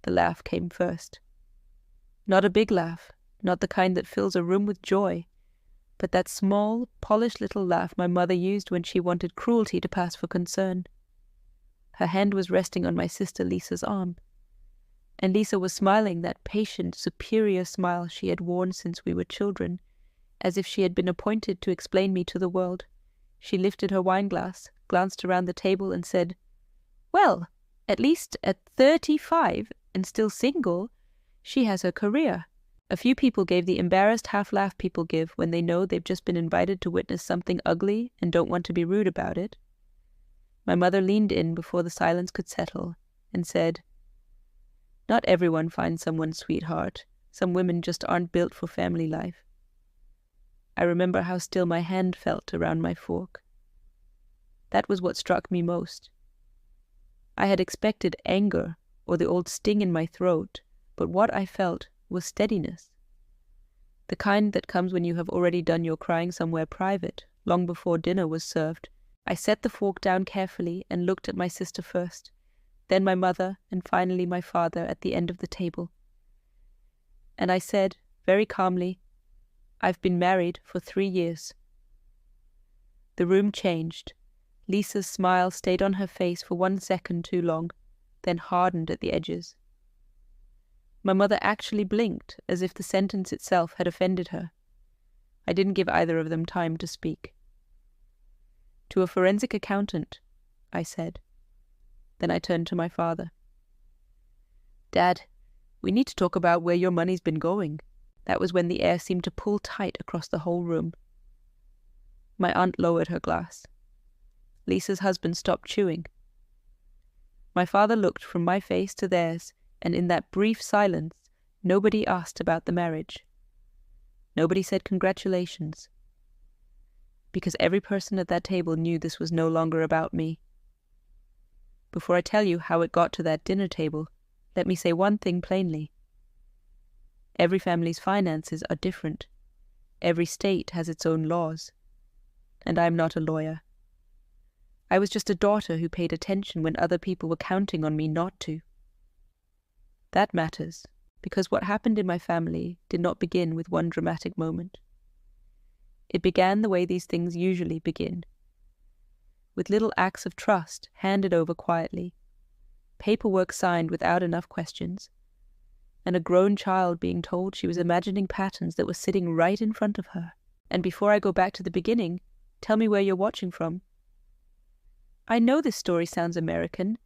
The laugh came first. Not a big laugh, not the kind that fills a room with joy, but that small, polished little laugh my mother used when she wanted cruelty to pass for concern. Her hand was resting on my sister Lisa's arm, and Lisa was smiling that patient, superior smile she had worn since we were children, as if she had been appointed to explain me to the world. She lifted her wineglass, glanced around the table, and said, "Well, at least at 35 and still single, she has her career." A few people gave the embarrassed half-laugh people give when they know they've just been invited to witness something ugly and don't want to be rude about it. My mother leaned in before the silence could settle and said, "Not everyone finds someone's sweetheart. Some women just aren't built for family life." I remember how still my hand felt around my fork. That was what struck me most. I had expected anger or the old sting in my throat, but what I felt was steadiness. The kind that comes when you have already done your crying somewhere private, long before dinner was served. I set the fork down carefully and looked at my sister first, then my mother, and finally my father at the end of the table. And I said, very calmly, "I've been married for 3 years." The room changed. Lisa's smile stayed on her face for 1 second too long, then hardened at the edges. My mother actually blinked, as if the sentence itself had offended her. I didn't give either of them time to speak. "To a forensic accountant," I said. Then I turned to my father. "Dad, we need to talk about where your money's been going." That was when the air seemed to pull tight across the whole room. My aunt lowered her glass. Lisa's husband stopped chewing. My father looked from my face to theirs, and in that brief silence, nobody asked about the marriage. Nobody said congratulations. Because every person at that table knew this was no longer about me. Before I tell you how it got to that dinner table, let me say one thing plainly. Every family's finances are different. Every state has its own laws. And I am not a lawyer. I was just a daughter who paid attention when other people were counting on me not to. That matters, because what happened in my family did not begin with one dramatic moment. It began the way these things usually begin, with little acts of trust handed over quietly, paperwork signed without enough questions, and a grown child being told she was imagining patterns that were sitting right in front of her. And before I go back to the beginning, tell me where you're watching from. I know this story sounds American,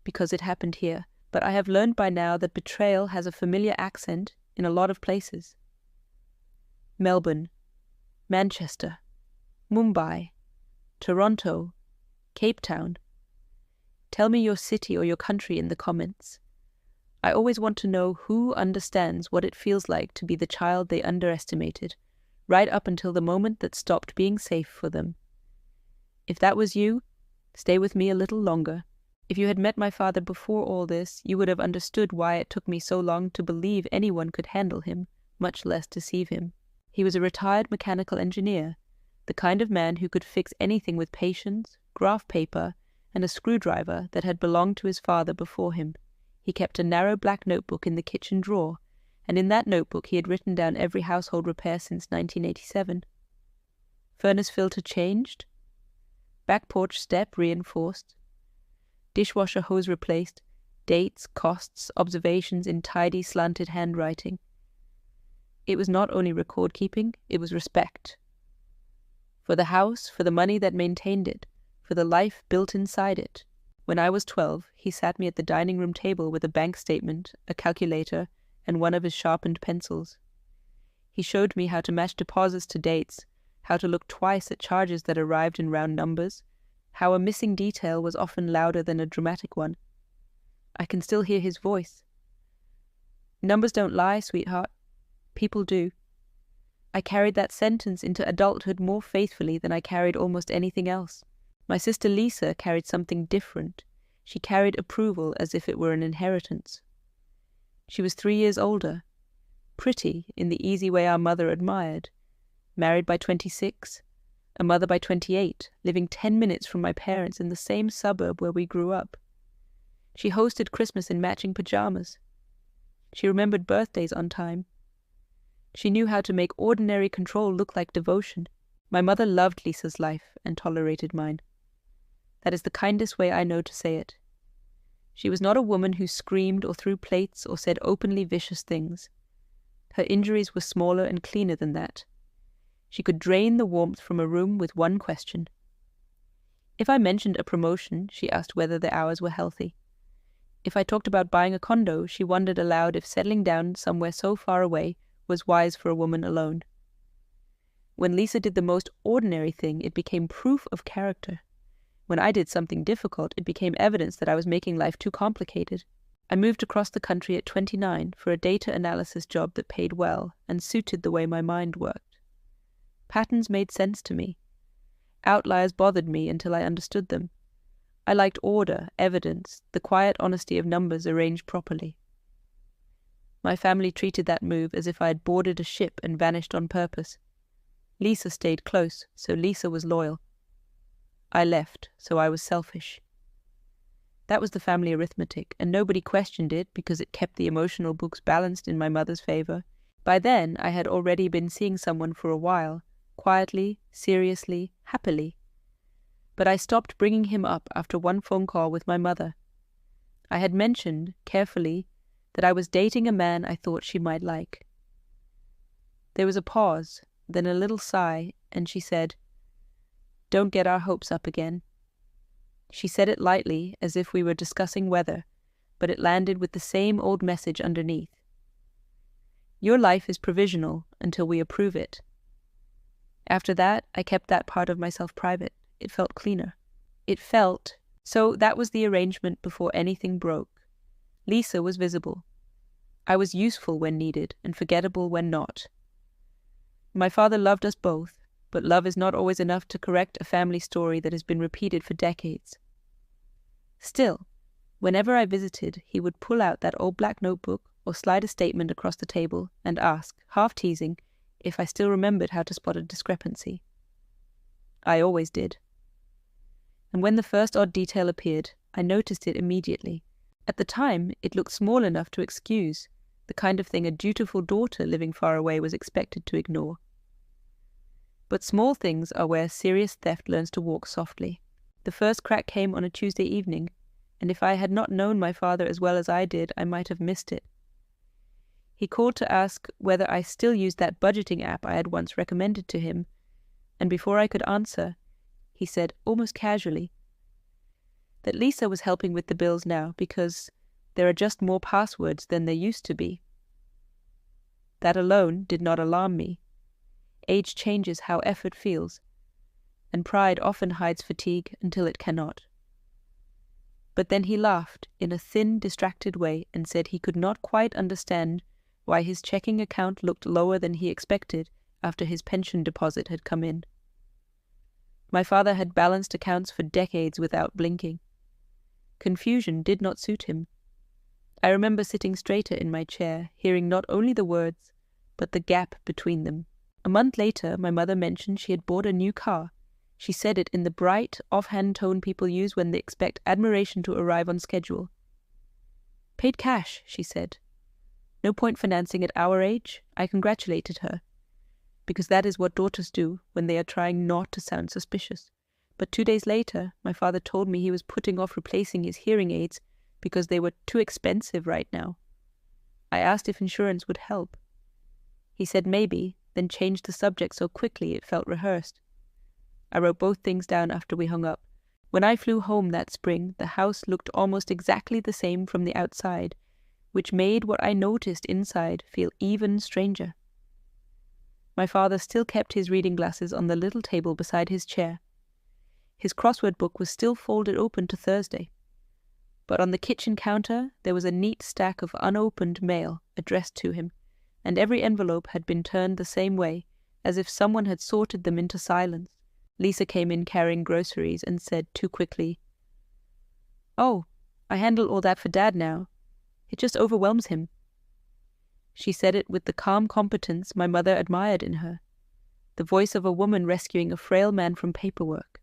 because it happened here, but I have learned by now that betrayal has a familiar accent in a lot of places. Melbourne, Manchester, Mumbai, Toronto, Cape Town. Tell me your city or your country in the comments. I always want to know who understands what it feels like to be the child they underestimated, right up until the moment that stopped being safe for them. If that was you, stay with me a little longer. If you had met my father before all this, you would have understood why it took me so long to believe anyone could handle him, much less deceive him. He was a retired mechanical engineer, the kind of man who could fix anything with patience, graph paper, and a screwdriver that had belonged to his father before him. He kept a narrow black notebook in the kitchen drawer, and in that notebook he had written down every household repair since 1987. Furnace filter changed, back porch step reinforced, dishwasher hose replaced, dates, costs, observations in tidy, slanted handwriting. It was not only record-keeping, it was respect. For the house, for the money that maintained it, for the life built inside it. When I was 12, he sat me at the dining room table with a bank statement, a calculator, and one of his sharpened pencils. He showed me how to match deposits to dates, how to look twice at charges that arrived in round numbers, how a missing detail was often louder than a dramatic one. I can still hear his voice. "Numbers don't lie, sweetheart. People do." I carried that sentence into adulthood more faithfully than I carried almost anything else. My sister Lisa carried something different. She carried approval as if it were an inheritance. She was 3 years older, pretty in the easy way our mother admired, married by 26, a mother by 28, living 10 minutes from my parents in the same suburb where we grew up. She hosted Christmas in matching pajamas. She remembered birthdays on time. She knew how to make ordinary control look like devotion. My mother loved Lisa's life and tolerated mine. That is the kindest way I know to say it. She was not a woman who screamed or threw plates or said openly vicious things. Her injuries were smaller and cleaner than that. She could drain the warmth from a room with one question. If I mentioned a promotion, she asked whether the hours were healthy. If I talked about buying a condo, she wondered aloud if settling down somewhere so far away was wise for a woman alone. When Lisa did the most ordinary thing, it became proof of character. When I did something difficult, it became evidence that I was making life too complicated. I moved across the country at 29 for a data analysis job that paid well and suited the way my mind worked. Patterns made sense to me. Outliers bothered me until I understood them. I liked order, evidence, the quiet honesty of numbers arranged properly. My family treated that move as if I had boarded a ship and vanished on purpose. Lisa stayed close, so Lisa was loyal. I left, so I was selfish. That was the family arithmetic, and nobody questioned it because it kept the emotional books balanced in my mother's favor. By then, I had already been seeing someone for a while, quietly, seriously, happily. But I stopped bringing him up after one phone call with my mother. I had mentioned, carefully, that I was dating a man I thought she might like. There was a pause, then a little sigh, and she said, "Don't get our hopes up again." She said it lightly, as if we were discussing weather, but it landed with the same old message underneath. Your life is provisional until we approve it. After that, I kept that part of myself private. It felt cleaner. So that was the arrangement before anything broke. Lisa was visible. I was useful when needed and forgettable when not. My father loved us both, but love is not always enough to correct a family story that has been repeated for decades. Still, whenever I visited, he would pull out that old black notebook or slide a statement across the table and ask, half teasing, if I still remembered how to spot a discrepancy. I always did. And when the first odd detail appeared, I noticed it immediately. At the time, it looked small enough to excuse, the kind of thing a dutiful daughter living far away was expected to ignore. But small things are where serious theft learns to walk softly. The first crack came on a Tuesday evening, and if I had not known my father as well as I did, I might have missed it. He called to ask whether I still used that budgeting app I had once recommended to him, and before I could answer, he said, almost casually, that Lisa was helping with the bills now because there are just more passwords than there used to be. That alone did not alarm me. Age changes how effort feels, and pride often hides fatigue until it cannot. But then he laughed in a thin, distracted way and said he could not quite understand why his checking account looked lower than he expected after his pension deposit had come in. My father had balanced accounts for decades without blinking. Confusion did not suit him. I remember sitting straighter in my chair, hearing not only the words, but the gap between them. A month later, my mother mentioned she had bought a new car. She said it in the bright, offhand tone people use when they expect admiration to arrive on schedule. "Paid cash," she said. "No point financing at our age." I congratulated her, because that is what daughters do when they are trying not to sound suspicious. But 2 days later, my father told me he was putting off replacing his hearing aids because they were too expensive right now. I asked if insurance would help. He said maybe, then changed the subject so quickly it felt rehearsed. I wrote both things down after we hung up. When I flew home that spring, the house looked almost exactly the same from the outside, which made what I noticed inside feel even stranger. My father still kept his reading glasses on the little table beside his chair. His crossword book was still folded open to Thursday. But on the kitchen counter there was a neat stack of unopened mail addressed to him, and every envelope had been turned the same way, as if someone had sorted them into silence. Lisa came in carrying groceries and said too quickly, "Oh, I handle all that for Dad now. It just overwhelms him." She said it with the calm competence my mother admired in her, the voice of a woman rescuing a frail man from paperwork.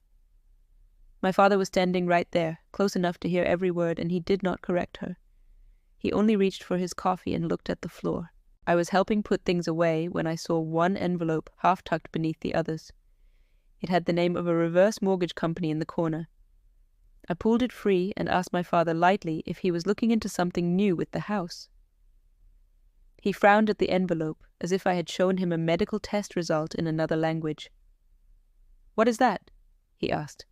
My father was standing right there, close enough to hear every word, and he did not correct her. He only reached for his coffee and looked at the floor. I was helping put things away when I saw one envelope half tucked beneath the others. It had the name of a reverse mortgage company in the corner. I pulled it free and asked my father lightly if he was looking into something new with the house. He frowned at the envelope, as if I had shown him a medical test result in another language. "What is that?" he asked.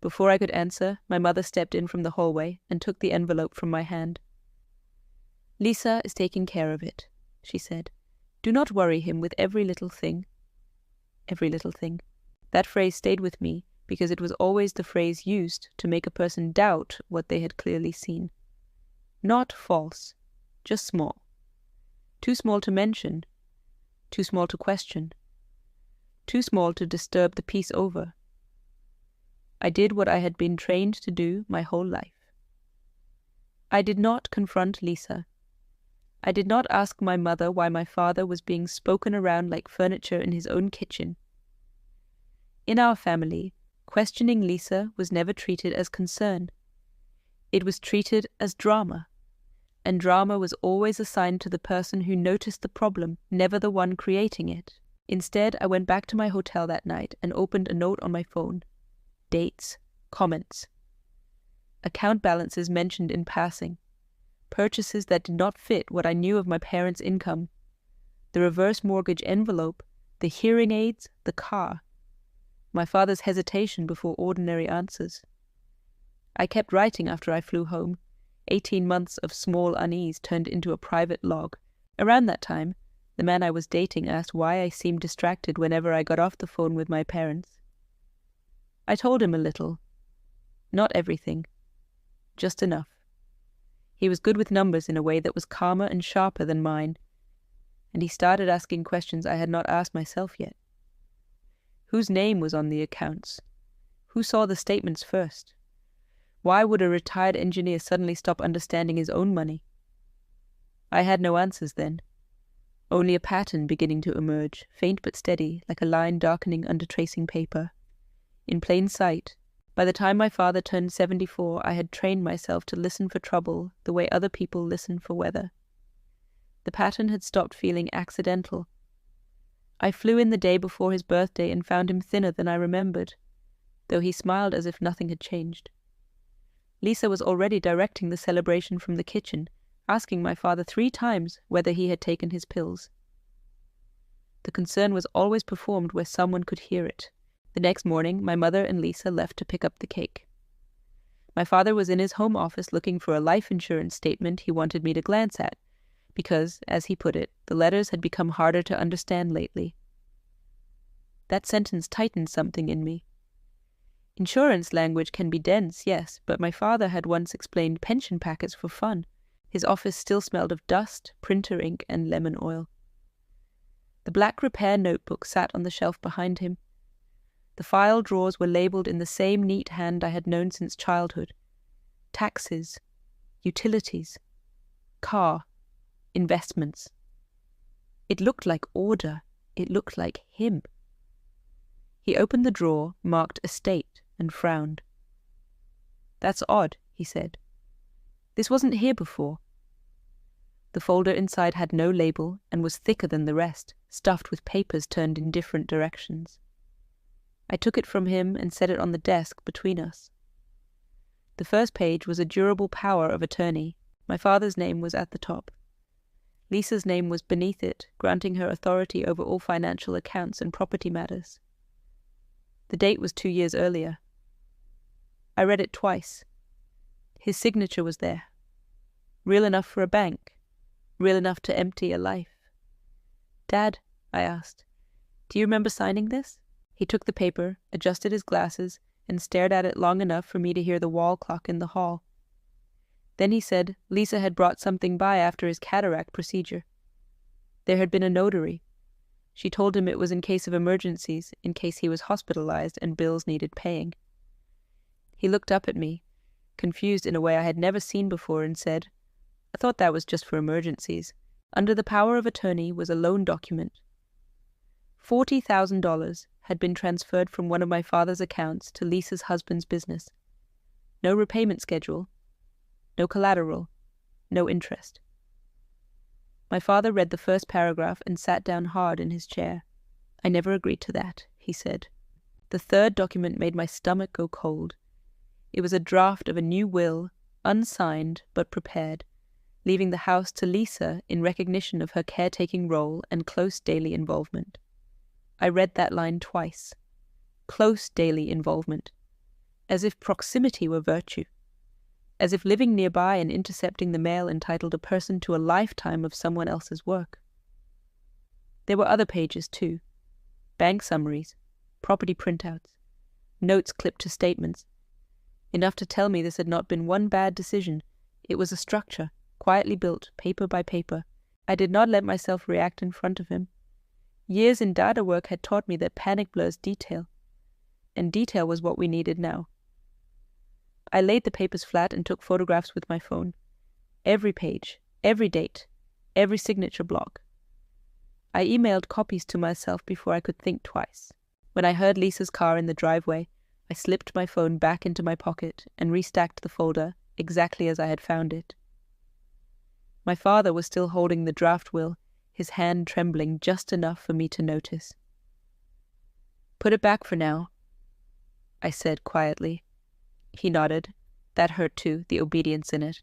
Before I could answer, my mother stepped in from the hallway and took the envelope from my hand. "Lisa is taking care of it," she said. "Do not worry him with every little thing." Every little thing. That phrase stayed with me because it was always the phrase used to make a person doubt what they had clearly seen. Not false, just small. Too small to mention, too small to question, too small to disturb the peace over. I did what I had been trained to do my whole life. I did not confront Lisa. I did not ask my mother why my father was being spoken around like furniture in his own kitchen. In our family, questioning Lisa was never treated as concern. It was treated as drama, and drama was always assigned to the person who noticed the problem, never the one creating it. Instead, I went back to my hotel that night and opened a note on my phone. Dates, comments. Account balances mentioned in passing. Purchases that did not fit what I knew of my parents' income. The reverse mortgage envelope, the hearing aids, the car. My father's hesitation before ordinary answers. I kept writing after I flew home. 18 months of small unease turned into a private log. Around that time, the man I was dating asked why I seemed distracted whenever I got off the phone with my parents. I told him a little. Not everything. Just enough. He was good with numbers in a way that was calmer and sharper than mine, and he started asking questions I had not asked myself yet. Whose name was on the accounts? Who saw the statements first? Why would a retired engineer suddenly stop understanding his own money? I had no answers then. Only a pattern beginning to emerge, faint but steady, like a line darkening under tracing paper. In plain sight, by the time my father turned 74, I had trained myself to listen for trouble the way other people listen for weather. The pattern had stopped feeling accidental. I flew in the day before his birthday and found him thinner than I remembered, though he smiled as if nothing had changed. Lisa was already directing the celebration from the kitchen, asking my father 3 times whether he had taken his pills. The concern was always performed where someone could hear it. The next morning, my mother and Lisa left to pick up the cake. My father was in his home office looking for a life insurance statement he wanted me to glance at, because, as he put it, the letters had become harder to understand lately. That sentence tightened something in me. Insurance language can be dense, yes, but my father had once explained pension packets for fun. His office still smelled of dust, printer ink, and lemon oil. The black repair notebook sat on the shelf behind him. The file drawers were labeled in the same neat hand I had known since childhood. Taxes, utilities, car, investments. It looked like order. It looked like him. He opened the drawer, marked estate, and frowned. "That's odd," he said. "This wasn't here before." The folder inside had no label and was thicker than the rest, stuffed with papers turned in different directions. I took it from him and set it on the desk between us. The first page was a durable power of attorney. My father's name was at the top. Lisa's name was beneath it, granting her authority over all financial accounts and property matters. The date was 2 years earlier. I read it twice. His signature was there. Real enough for a bank. Real enough to empty a life. "Dad," I asked, "do you remember signing this?" He took the paper, adjusted his glasses, and stared at it long enough for me to hear the wall clock in the hall. Then he said Lisa had brought something by after his cataract procedure. There had been a notary. She told him it was in case of emergencies, in case he was hospitalized and bills needed paying. He looked up at me, confused in a way I had never seen before, and said, "I thought that was just for emergencies." Under the power of attorney was a loan document. $40,000 had been transferred from one of my father's accounts to Lisa's husband's business. No repayment schedule. No collateral. no interest. My father read the first paragraph and sat down hard in his chair. "I never agreed to that," he said. The third document made my stomach go cold. It was a draft of a new will, unsigned but prepared, leaving the house to Lisa in recognition of her caretaking role and close daily involvement. I read that line twice. Close daily involvement. As if proximity were virtue. As if living nearby and intercepting the mail entitled a person to a lifetime of someone else's work. There were other pages too. Bank summaries, property printouts, notes clipped to statements. Enough to tell me this had not been one bad decision. It was a structure, quietly built, paper by paper. I did not let myself react in front of him. Years in data work had taught me that panic blurs detail. And detail was what we needed now. I laid the papers flat and took photographs with my phone. Every page, every date, every signature block. I emailed copies to myself before I could think twice. When I heard Lisa's car in the driveway, I slipped my phone back into my pocket and restacked the folder exactly as I had found it. My father was still holding the draft will, his hand trembling just enough for me to notice. "Put it back for now," I said quietly. He nodded. That hurt too, the obedience in it.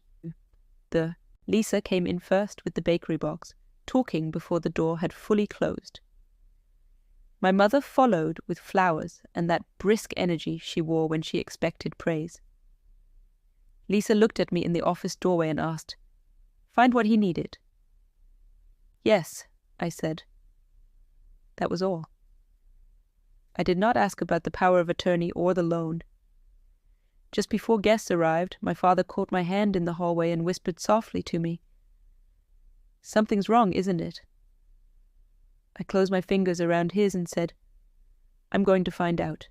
Lisa came in first with the bakery box, talking before the door had fully closed. My mother followed with flowers and that brisk energy she wore when she expected praise. Lisa looked at me in the office doorway and asked, "Find what he needed?" "Yes," I said. That was all. I did not ask about the power of attorney or the loan. Just before guests arrived, my father caught my hand in the hallway and whispered softly to me, "Something's wrong, isn't it?" I closed my fingers around his and said, "I'm going to find out."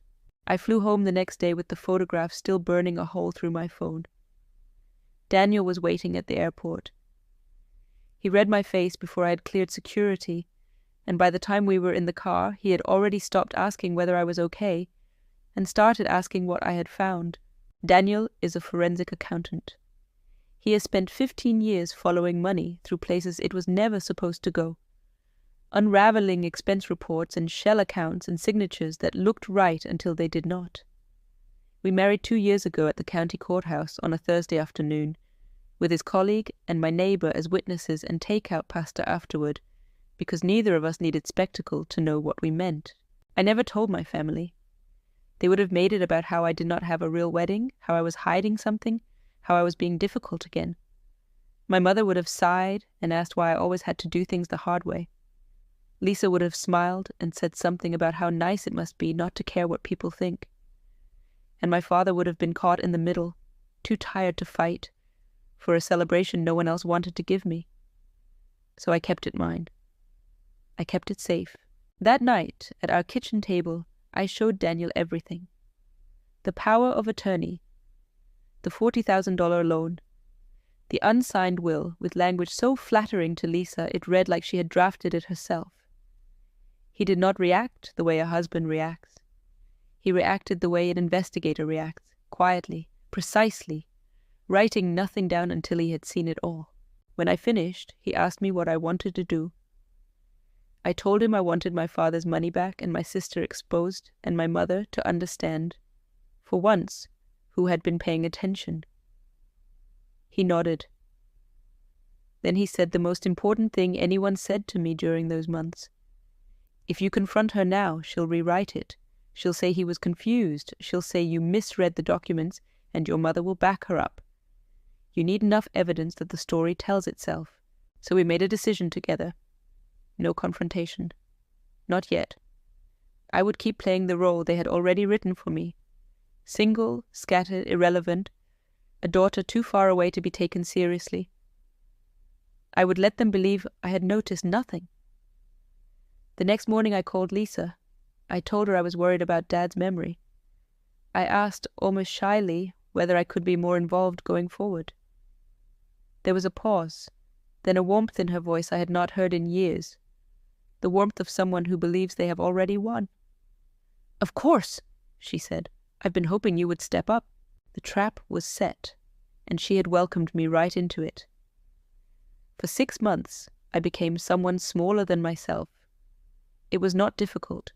I flew home the next day with the photograph still burning a hole through my phone. Daniel was waiting at the airport. He read my face before I had cleared security, and by the time we were in the car, he had already stopped asking whether I was okay and started asking what I had found. Daniel is a forensic accountant. He has spent 15 years following money through places it was never supposed to go, unraveling expense reports and shell accounts and signatures that looked right until they did not. We married 2 years ago at the county courthouse on a Thursday afternoon, with his colleague and my neighbor as witnesses and takeout pasta afterward, because neither of us needed spectacle to know what we meant. I never told my family. They would have made it about how I did not have a real wedding, how I was hiding something, how I was being difficult again. My mother would have sighed and asked why I always had to do things the hard way. Lisa would have smiled and said something about how nice it must be not to care what people think. And my father would have been caught in the middle, too tired to fight, for a celebration no one else wanted to give me. So I kept it mine. I kept it safe. That night, at our kitchen table, I showed Daniel everything. The power of attorney, the $40,000 loan, the unsigned will with language so flattering to Lisa it read like she had drafted it herself. He did not react the way a husband reacts. He reacted the way an investigator reacts, quietly, precisely, writing nothing down until he had seen it all. When I finished, he asked me what I wanted to do. I told him I wanted my father's money back and my sister exposed and my mother to understand, for once, who had been paying attention. He nodded. Then he said the most important thing anyone said to me during those months. If you confront her now, she'll rewrite it. She'll say he was confused. She'll say you misread the documents and your mother will back her up. You need enough evidence that the story tells itself. So we made a decision together. No confrontation. Not yet. I would keep playing the role they had already written for me. Single, scattered, irrelevant, a daughter too far away to be taken seriously. I would let them believe I had noticed nothing. The next morning I called Lisa. I told her I was worried about Dad's memory. I asked, almost shyly, whether I could be more involved going forward. There was a pause, then a warmth in her voice I had not heard in years. The warmth of someone who believes they have already won. "Of course," she said. "I've been hoping you would step up." The trap was set, and she had welcomed me right into it. For 6 months, I became someone smaller than myself. It was not difficult.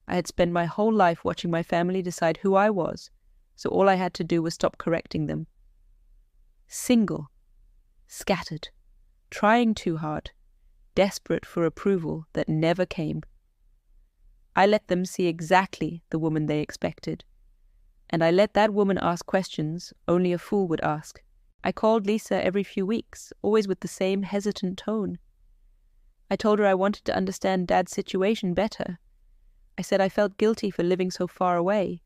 I had spent my whole life watching my family decide who I was, so all I had to do was stop correcting them. Single, scattered, trying too hard, desperate for approval that never came. I let them see exactly the woman they expected, and I let that woman ask questions only a fool would ask. I called Lisa every few weeks, always with the same hesitant tone. I told her I wanted to understand Dad's situation better. I said I felt guilty for living so far away.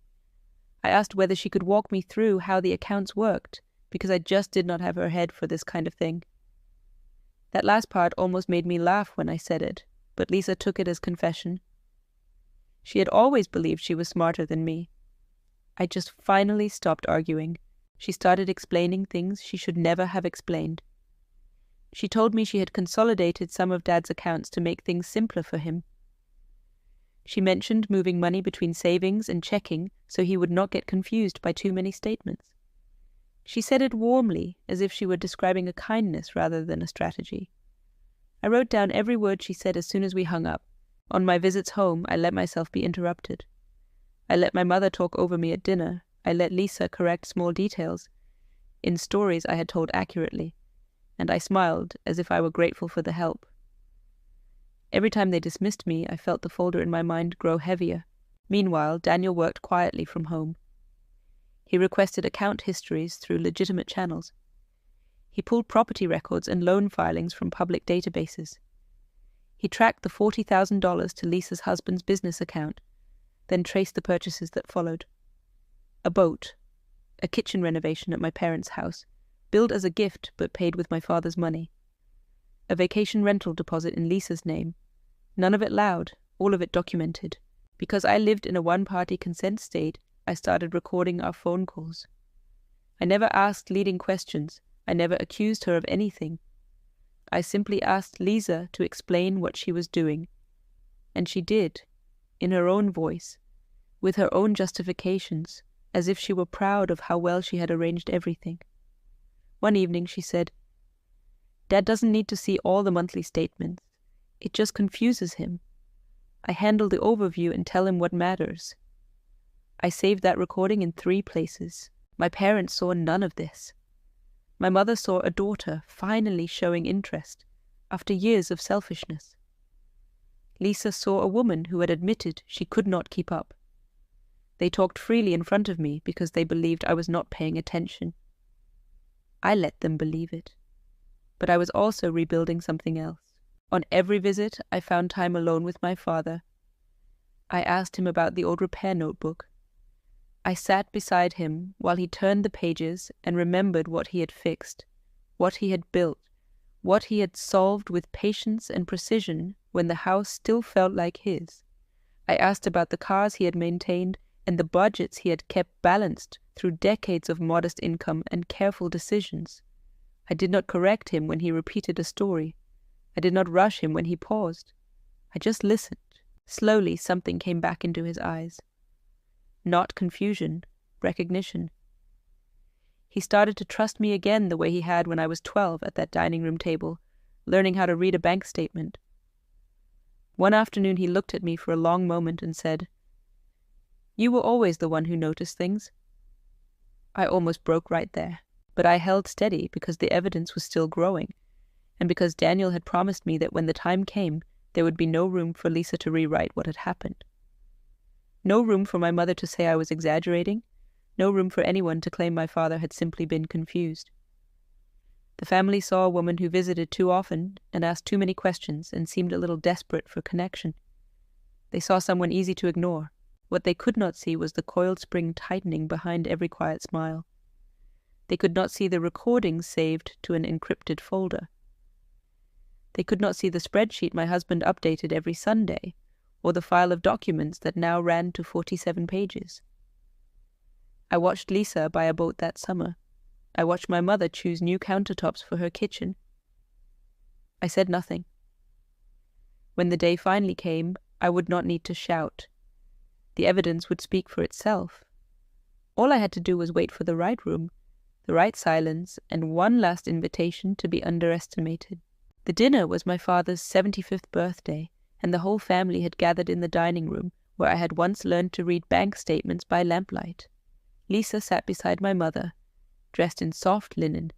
I asked whether she could walk me through how the accounts worked, because I just did not have her head for this kind of thing. That last part almost made me laugh when I said it, but Lisa took it as confession. She had always believed she was smarter than me. I just finally stopped arguing. She started explaining things she should never have explained. She told me she had consolidated some of Dad's accounts to make things simpler for him. She mentioned moving money between savings and checking so he would not get confused by too many statements. She said it warmly, as if she were describing a kindness rather than a strategy. I wrote down every word she said as soon as we hung up. On my visits home, I let myself be interrupted. I let my mother talk over me at dinner. I let Lisa correct small details in stories I had told accurately, and I smiled as if I were grateful for the help. Every time they dismissed me, I felt the folder in my mind grow heavier. Meanwhile, Daniel worked quietly from home. He requested account histories through legitimate channels. He pulled property records and loan filings from public databases. He tracked the $40,000 to Lisa's husband's business account, then traced the purchases that followed. A boat, a kitchen renovation at my parents' house, billed as a gift but paid with my father's money. A vacation rental deposit in Lisa's name. None of it loud, all of it documented. Because I lived in a one-party consent state, I started recording our phone calls. I never asked leading questions. I never accused her of anything. I simply asked Lisa to explain what she was doing. And she did, in her own voice, with her own justifications, as if she were proud of how well she had arranged everything. One evening she said, "Dad doesn't need to see all the monthly statements. It just confuses him. I handle the overview and tell him what matters." I saved that recording in 3 places. My parents saw none of this. My mother saw a daughter finally showing interest, after years of selfishness. Lisa saw a woman who had admitted she could not keep up. They talked freely in front of me because they believed I was not paying attention. I let them believe it. But I was also rebuilding something else. On every visit, I found time alone with my father. I asked him about the old repair notebook. I sat beside him while he turned the pages and remembered what he had fixed, what he had built, what he had solved with patience and precision when the house still felt like his. I asked about the cars he had maintained and the budgets he had kept balanced through decades of modest income and careful decisions. I did not correct him when he repeated a story. I did not rush him when he paused. I just listened. Slowly something came back into his eyes. Not confusion, recognition. He started to trust me again the way he had when I was 12 at that dining room table, learning how to read a bank statement. One afternoon he looked at me for a long moment and said, "You were always the one who noticed things." I almost broke right there, but I held steady because the evidence was still growing, and because Daniel had promised me that when the time came, there would be no room for Lisa to rewrite what had happened. No room for my mother to say I was exaggerating, no room for anyone to claim my father had simply been confused. The family saw a woman who visited too often and asked too many questions and seemed a little desperate for connection. They saw someone easy to ignore. What they could not see was the coiled spring tightening behind every quiet smile. They could not see the recordings saved to an encrypted folder. They could not see the spreadsheet my husband updated every Sunday, or the file of documents that now ran to 47 pages. I watched Lisa buy a boat that summer. I watched my mother choose new countertops for her kitchen. I said nothing. When the day finally came, I would not need to shout. The evidence would speak for itself. All I had to do was wait for the right room, the right silence, and one last invitation to be underestimated. The dinner was my father's 75th birthday, and the whole family had gathered in the dining room, where I had once learned to read bank statements by lamplight. Lisa sat beside my mother, dressed in soft linen,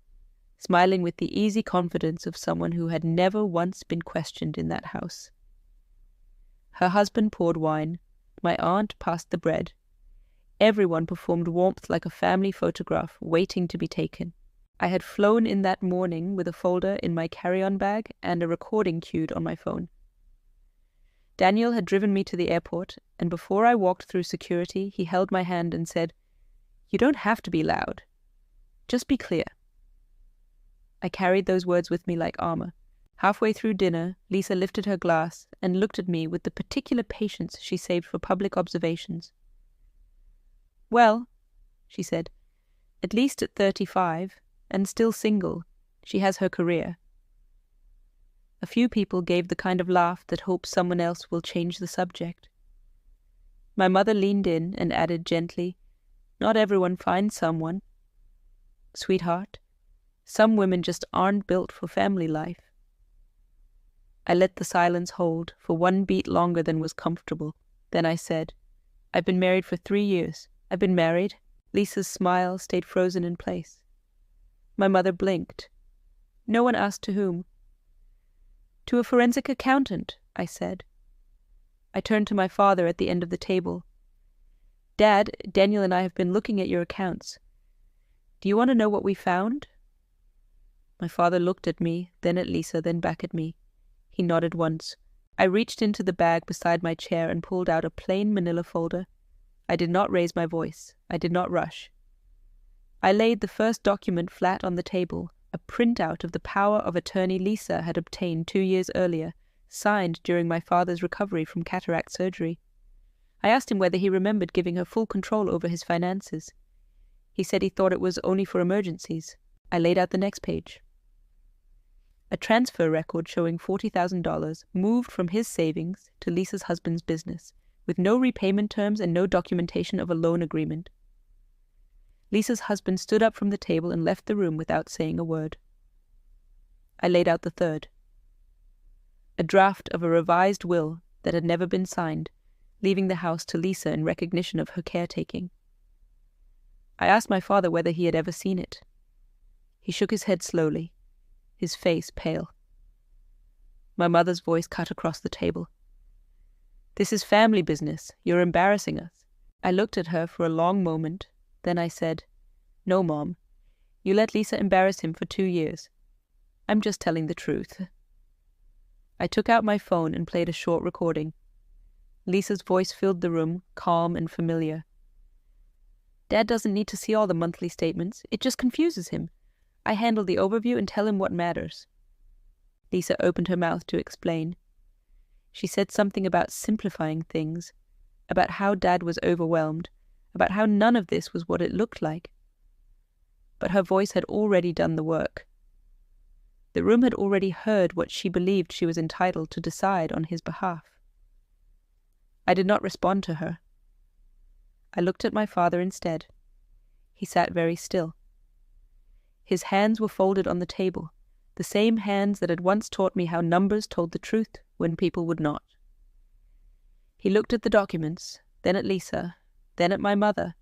smiling with the easy confidence of someone who had never once been questioned in that house. Her husband poured wine. My aunt passed the bread. Everyone performed warmth like a family photograph waiting to be taken. I had flown in that morning with a folder in my carry-on bag and a recording queued on my phone. Daniel had driven me to the airport, and before I walked through security, he held my hand and said, "You don't have to be loud. Just be clear." I carried those words with me like armor. Halfway through dinner, Lisa lifted her glass and looked at me with the particular patience she saved for public observations. "Well," she said, "at least at 35, and still single, she has her career." A few people gave the kind of laugh that hopes someone else will change the subject. My mother leaned in and added gently, "Not everyone finds someone. Sweetheart, some women just aren't built for family life." I let the silence hold for one beat longer than was comfortable. Then I said, "I've been married for 3 years. I've been married." Lisa's smile stayed frozen in place. My mother blinked. "No one asked to whom." "To a forensic accountant," I said. I turned to my father at the end of the table. "Dad, Daniel and I have been looking at your accounts. Do you want to know what we found?" My father looked at me, then at Lisa, then back at me. He nodded once. I reached into the bag beside my chair and pulled out a plain manila folder. I did not raise my voice. I did not rush. I laid the first document flat on the table, a printout of the power of attorney Lisa had obtained 2 years earlier, signed during my father's recovery from cataract surgery. I asked him whether he remembered giving her full control over his finances. He said he thought it was only for emergencies. I laid out the next page. A transfer record showing $40,000 moved from his savings to Lisa's husband's business, with no repayment terms and no documentation of a loan agreement. Lisa's husband stood up from the table and left the room without saying a word. I laid out the third. A draft of a revised will that had never been signed, leaving the house to Lisa in recognition of her caretaking. I asked my father whether he had ever seen it. He shook his head slowly, his face pale. My mother's voice cut across the table. "This is family business. You're embarrassing us." I looked at her for a long moment. Then I said, "No, Mom. You let Lisa embarrass him for 2 years. I'm just telling the truth." I took out my phone and played a short recording. Lisa's voice filled the room, calm and familiar. "Dad doesn't need to see all the monthly statements. It just confuses him. I handle the overview and tell him what matters." Lisa opened her mouth to explain. She said something about simplifying things, about how Dad was overwhelmed, about how none of this was what it looked like. But her voice had already done the work. The room had already heard what she believed she was entitled to decide on his behalf. I did not respond to her. I looked at my father instead. He sat very still. His hands were folded on the table, the same hands that had once taught me how numbers told the truth when people would not. He looked at the documents, then at Lisa, then at my mother,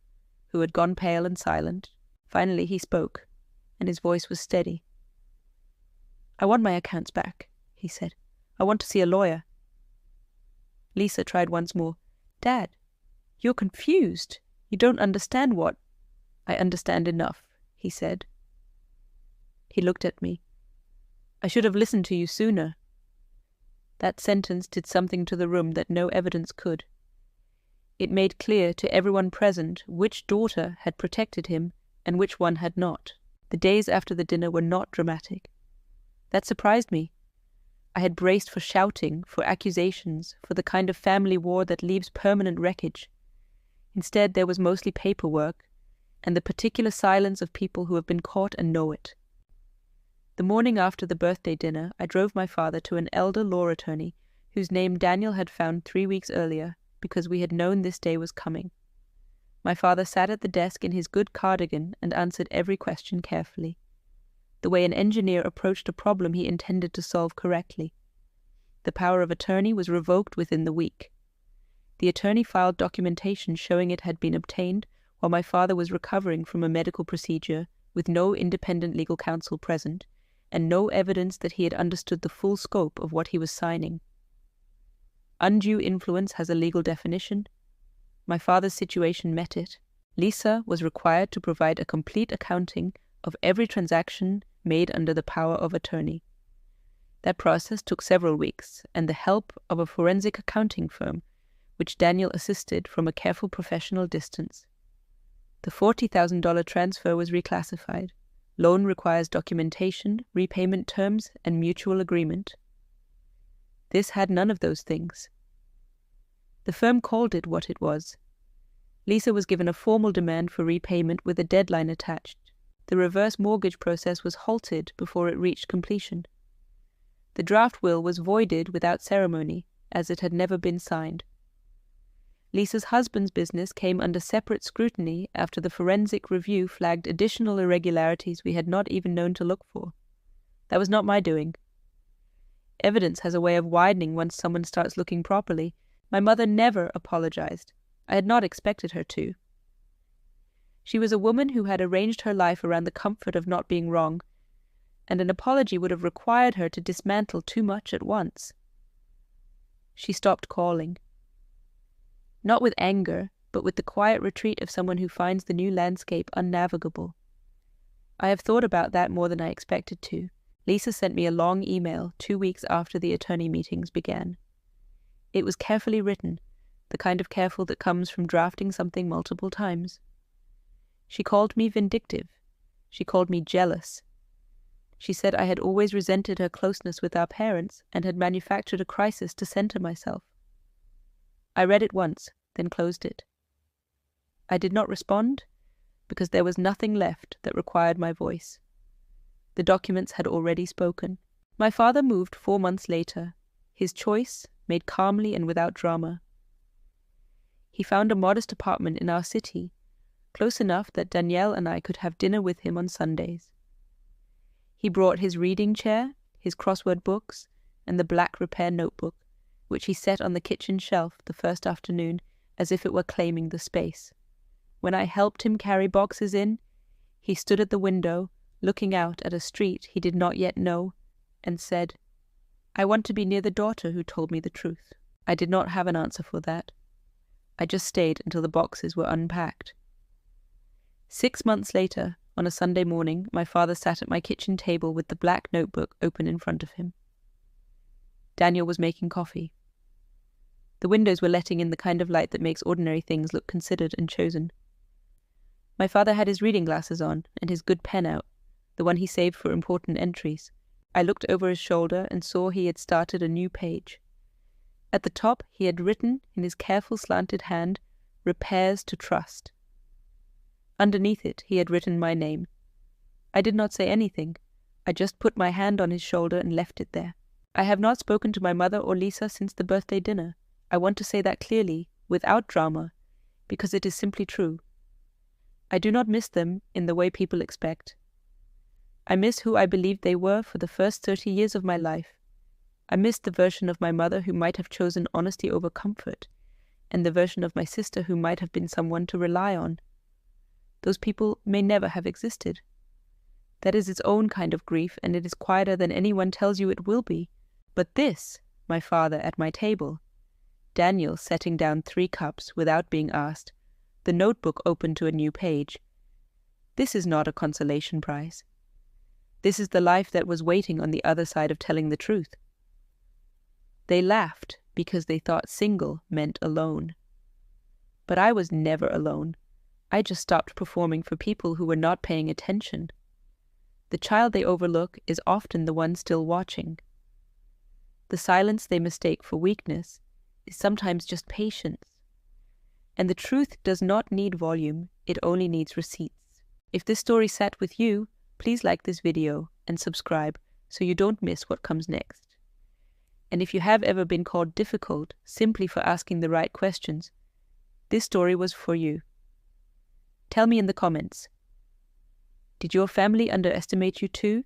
who had gone pale and silent. Finally he spoke, and his voice was steady. "I want my accounts back," he said. "I want to see a lawyer." Lisa tried once more. "Dad, you're confused. You don't understand what—" "I understand enough," he said. He looked at me. "I should have listened to you sooner." That sentence did something to the room that no evidence could. It made clear to everyone present which daughter had protected him and which one had not. The days after the dinner were not dramatic. That surprised me. I had braced for shouting, for accusations, for the kind of family war that leaves permanent wreckage. Instead, there was mostly paperwork, and the particular silence of people who have been caught and know it. The morning after the birthday dinner, I drove my father to an elder law attorney whose name Daniel had found 3 weeks earlier because we had known this day was coming. My father sat at the desk in his good cardigan and answered every question carefully, the way an engineer approached a problem he intended to solve correctly. The power of attorney was revoked within the week. The attorney filed documentation showing it had been obtained while my father was recovering from a medical procedure with no independent legal counsel present, and no evidence that he had understood the full scope of what he was signing. Undue influence has a legal definition. My father's situation met it. Lisa was required to provide a complete accounting of every transaction made under the power of attorney. That process took several weeks, and the help of a forensic accounting firm, which Daniel assisted from a careful professional distance. The $40,000 transfer was reclassified. Loan requires documentation, repayment terms, and mutual agreement. This had none of those things. The firm called it what it was. Lisa was given a formal demand for repayment with a deadline attached. The reverse mortgage process was halted before it reached completion. The draft will was voided without ceremony, as it had never been signed. Lisa's husband's business came under separate scrutiny after the forensic review flagged additional irregularities we had not even known to look for. That was not my doing. Evidence has a way of widening once someone starts looking properly. My mother never apologized. I had not expected her to. She was a woman who had arranged her life around the comfort of not being wrong, and an apology would have required her to dismantle too much at once. She stopped calling. Not with anger, but with the quiet retreat of someone who finds the new landscape unnavigable. I have thought about that more than I expected to. Lisa sent me a long email 2 weeks after the attorney meetings began. It was carefully written, the kind of careful that comes from drafting something multiple times. She called me vindictive. She called me jealous. She said I had always resented her closeness with our parents and had manufactured a crisis to center myself. I read it once, then closed it. I did not respond because there was nothing left that required my voice. The documents had already spoken. My father moved 4 months later, his choice made calmly and without drama. He found a modest apartment in our city, close enough that Danielle and I could have dinner with him on Sundays. He brought his reading chair, his crossword books, and the black repair notebook, which he set on the kitchen shelf the first afternoon as if it were claiming the space. When I helped him carry boxes in, he stood at the window, looking out at a street he did not yet know, and said, "I want to be near the daughter who told me the truth." I did not have an answer for that. I just stayed until the boxes were unpacked. 6 months later, on a Sunday morning, my father sat at my kitchen table with the black notebook open in front of him. Daniel was making coffee. The windows were letting in the kind of light that makes ordinary things look considered and chosen. My father had his reading glasses on and his good pen out, the one he saved for important entries. I looked over his shoulder and saw he had started a new page. At the top he had written, in his careful slanted hand, "Repairs to Trust." Underneath it he had written my name. I did not say anything. I just put my hand on his shoulder and left it there. I have not spoken to my mother or Lisa since the birthday dinner. I want to say that clearly, without drama, because it is simply true. I do not miss them in the way people expect. I miss who I believed they were for the first 30 years of my life. I miss the version of my mother who might have chosen honesty over comfort, and the version of my sister who might have been someone to rely on. Those people may never have existed. That is its own kind of grief, and it is quieter than anyone tells you it will be. But this, my father at my table, Daniel setting down 3 cups without being asked, the notebook open to a new page. This is not a consolation prize. This is the life that was waiting on the other side of telling the truth. They laughed because they thought single meant alone. But I was never alone. I just stopped performing for people who were not paying attention. The child they overlook is often the one still watching. The silence they mistake for weakness is sometimes just patience. And the truth does not need volume, it only needs receipts. If this story sat with you, please like this video and subscribe so you don't miss what comes next. And if you have ever been called difficult simply for asking the right questions, this story was for you. Tell me in the comments. Did your family underestimate you too?